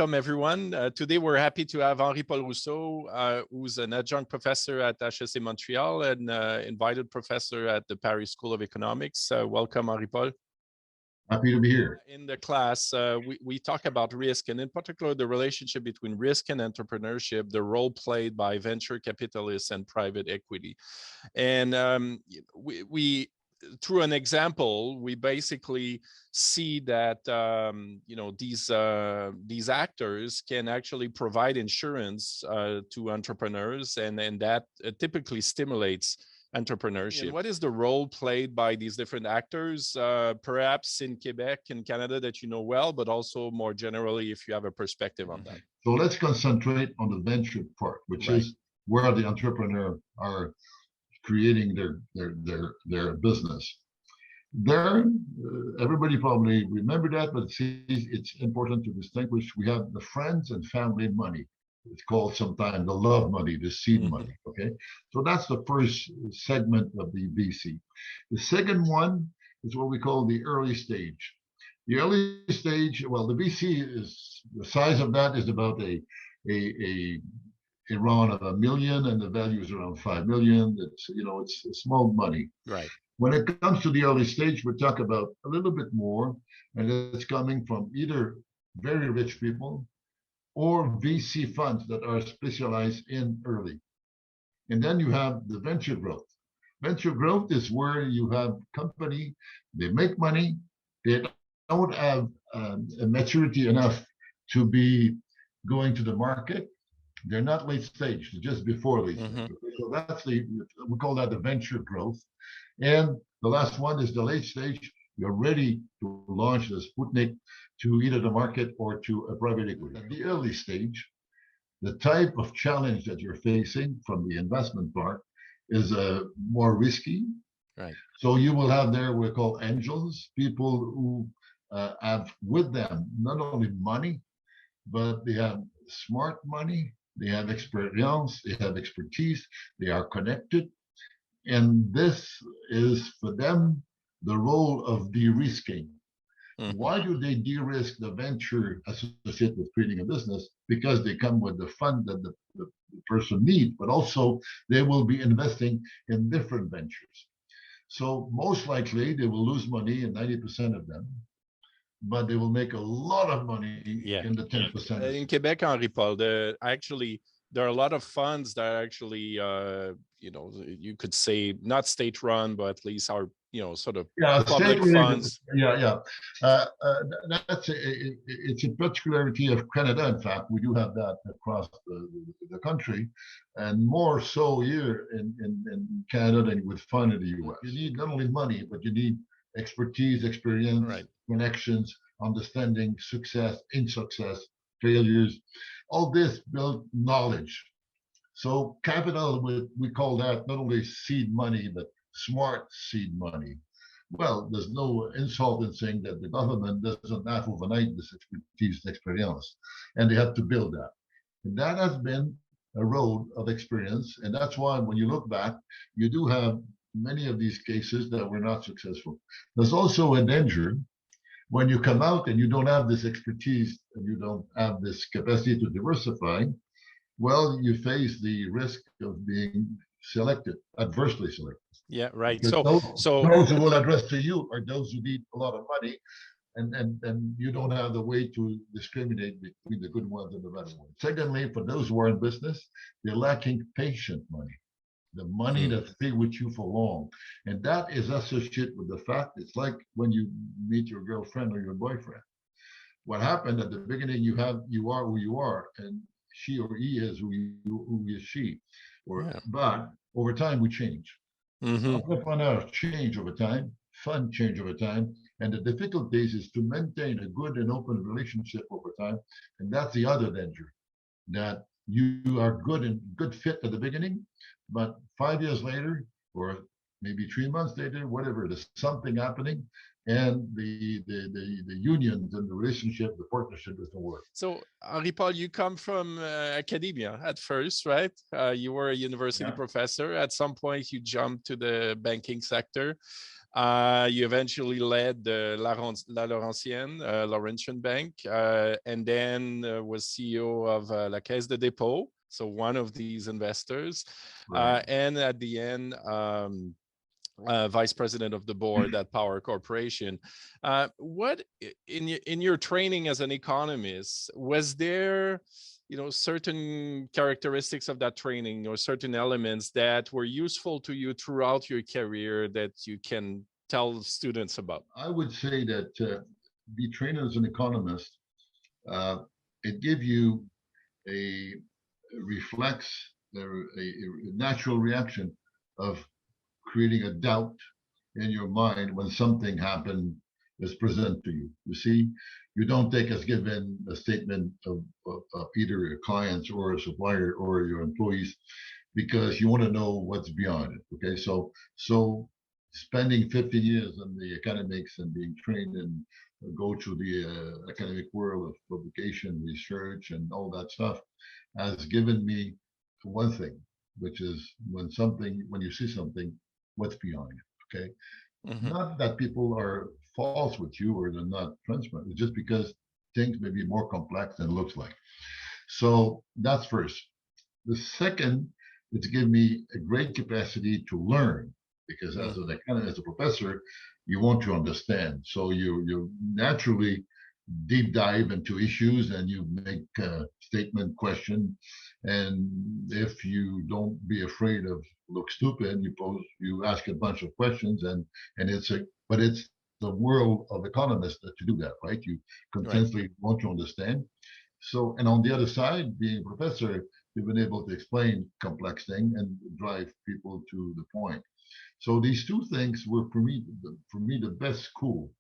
welcome everyone. Today we're happy to have Henri-Paul Rousseau, who's an adjunct professor at HEC Montreal and invited professor at the Paris School of Economics. Welcome, Henri-Paul. Happy to be here. In the class, we talk about risk, and in particular, the relationship between risk and entrepreneurship, the role played by venture capitalists and private equity. And we through an example, we basically see that these actors can actually provide insurance to entrepreneurs, and that typically stimulates entrepreneurship. And what is the role played by these different actors, perhaps in Quebec and Canada that you know well, but also more generally if you have a perspective on that? So let's concentrate on the venture part, which is where the entrepreneur are creating their business. There, everybody probably remember that, but it's important to distinguish. We have the friends and family money. It's called sometimes the love money, the seed money. Okay, so that's the first segment of the VC. The second one is what we call the early stage. The early stage, well, the VC is the size of that is about a round of $1 million, and the value is around 5 million. It's small money. Right. When it comes to the early stage, we talk about a little bit more, and it's coming from either very rich people or VC funds that are specialized in early. And then you have the venture growth. Venture growth is where you have company, they make money, they don't have a maturity enough to be going to the market. They're not late stage, they're just before late stage. So that's we call that the venture growth. And the last one is the late stage. You're ready to launch the Sputnik to either the market or to a private equity. At the early stage, the type of challenge that you're facing from the investment part is more risky. Right. So you will have there, we call angels, people who have with them not only money, but they have smart money, they have experience, they have expertise, they are connected. And this is for them the role of de-risking. Why do they de-risk the venture associated with creating a business? Because they come with the fund that the person needs, but also they will be investing in different ventures. So most likely they will lose money in 90% of them, but they will make a lot of money in the 10%. In Quebec, Henri-Paul, there are a lot of funds that are actually, you could say not state-run, but at least are, sort of public funds. It's a particularity of Canada. In fact, we do have that across the country, and more so here in Canada than with fund in the US. You need not only money, but you need expertise, experience, connections, understanding, success, insuccess, failures. All this build knowledge. So capital, we call that not only seed money, but smart seed money. Well, there's no insult in saying that the government doesn't have overnight this expertise, experience, and they have to build that. And that has been a road of experience. And that's why when you look back, you do have many of these cases that were not successful. There's also a danger when you come out and you don't have this expertise and you don't have this capacity to diversify. Well, you face the risk of being selected, adversely selected. Yeah, right. So those who will address to you are those who need a lot of money, and you don't have the way to discriminate between the good ones and the bad ones. Secondly, for those who are in business, they're lacking patient money, the money that stay with you for long. And that is associated with the fact it's like when you meet your girlfriend or your boyfriend. What happened at the beginning, you are who you are, and she or he is who is she. But over time, we change. Entrepreneurs change over time, fund change over time, and the difficulties is to maintain a good and open relationship over time. And that's the other danger, that you are good fit at the beginning, but 5 years later, or maybe 3 months later, whatever, there's something happening, and the unions and the relationship, the partnership doesn't work. So, Henri-Paul, you come from academia at first, right? You were a university professor. At some point, you jumped to the banking sector. You eventually led the La Laurentienne, Laurentian Bank, and then was CEO of La Caisse de Dépôt, so one of these investors, Right. and at the end, vice president of the board at Power Corporation. What in your training as an economist, was there, certain characteristics of that training or certain elements that were useful to you throughout your career that you can tell students about? I would say that be trained as an economist, uh, it gives you a reflex, a natural reaction of creating a doubt in your mind when something happened is presented to you. You see, you don't take as given a statement of either your clients or a supplier or your employees because you want to know what's beyond it. Okay, so spending 50 years in the academics and being trained and go through the academic world of publication, research, and all that stuff has given me one thing, which is when you see something, what's beyond it. Okay, Mm-hmm. not that people are false with you or they're not transparent. It's just because things may be more complex than it looks like. So that's first. The second, it's given me a great capacity to learn because as Mm-hmm. as a professor, you want to understand. So you naturally deep dive into issues and you make a statement question. And if you don't be afraid of look stupid, you ask a bunch of questions and it's the world of economists to do that, right? You Right. continuously want to understand. So, and on the other side, being a professor, you've been able to explain complex things and drive people to the point. So these two things were for me the best school.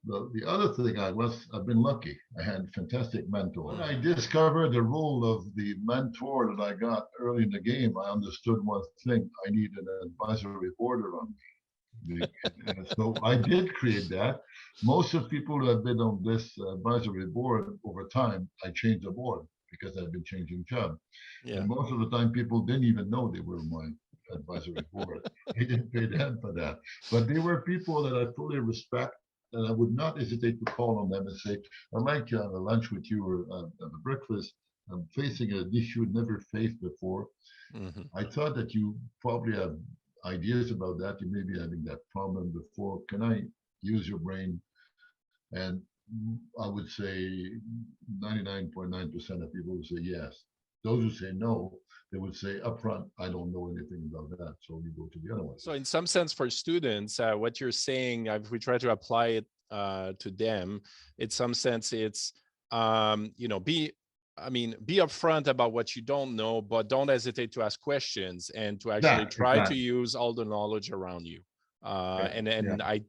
The other thing I've been lucky. I had fantastic mentors. When I discovered the role of the mentor that I got early in the game, I understood one thing: I need an advisory board around me. So I did create that. Most of the people who have been on this advisory board over time, I changed the board because I've been changing job. Yeah. And most of the time, people didn't even know they were my advisory board. They didn't pay them for that. But they were people that I fully respect, and I would not hesitate to call on them and say, I'd like to have a lunch with you or have a breakfast. I'm facing an issue never faced before. Mm-hmm. I thought that you probably have ideas about that. You may be having that problem before. Can I use your brain? And I would say 99.9% of people would say yes. Those who say no, they would say upfront, I don't know anything about that. So you go to the other one. So in some sense for students, what you're saying, if we try to apply it to them, in some sense it's, be upfront about what you don't know, but don't hesitate to ask questions and to actually try to Exactly. use all the knowledge around you. Yeah, yeah, And I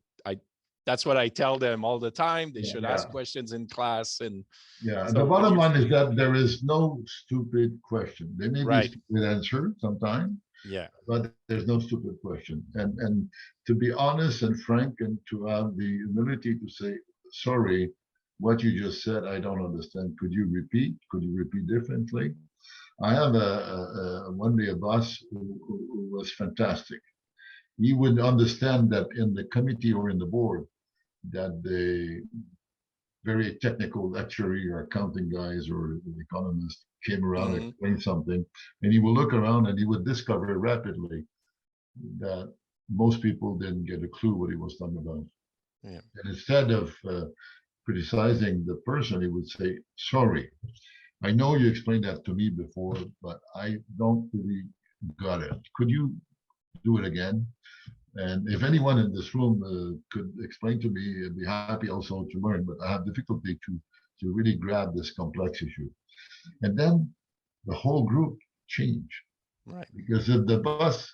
that's what I tell them all the time. They yeah, should yeah. ask questions in class. And Yeah, the so what bottom you're, line is that there is no stupid question. There may be a right. stupid answer sometimes, Yeah. but there's no stupid question. And to be honest and frank and to have the humility to say, sorry, what you just said, I don't understand. Could you repeat? Could you repeat differently? I have one day a boss who was fantastic. He would understand that in the committee or in the board that the very technical actuary or accounting guys or economists came around and Mm-hmm. explained something, and he would look around and he would discover rapidly that most people didn't get a clue what he was talking about. Yeah. And instead of criticizing the person, he would say, sorry, I know you explained that to me before, but I don't really got it. Could you do it again? And if anyone in this room could explain to me, I'd be happy also to learn, but I have difficulty to really grab this complex issue. And then the whole group change. Right. Because if the boss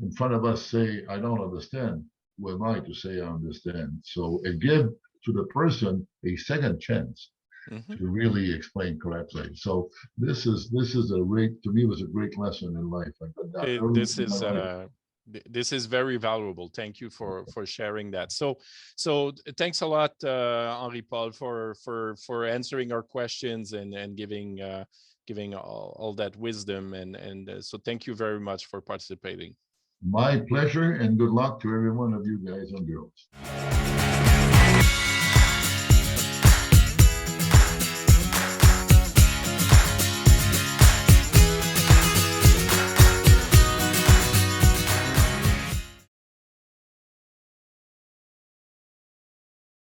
in front of us say, I don't understand, who am I to say I understand? So it gives to the person a second chance Mm-hmm. to really explain correctly. So this is a great, to me, was a great lesson in life. I got that early This in my is life. this is very valuable. Thank you for sharing that. So thanks a lot, Henri Paul, for answering our questions and giving all that wisdom, and so thank you very much for participating. My pleasure, and good luck to every one of you guys and girls.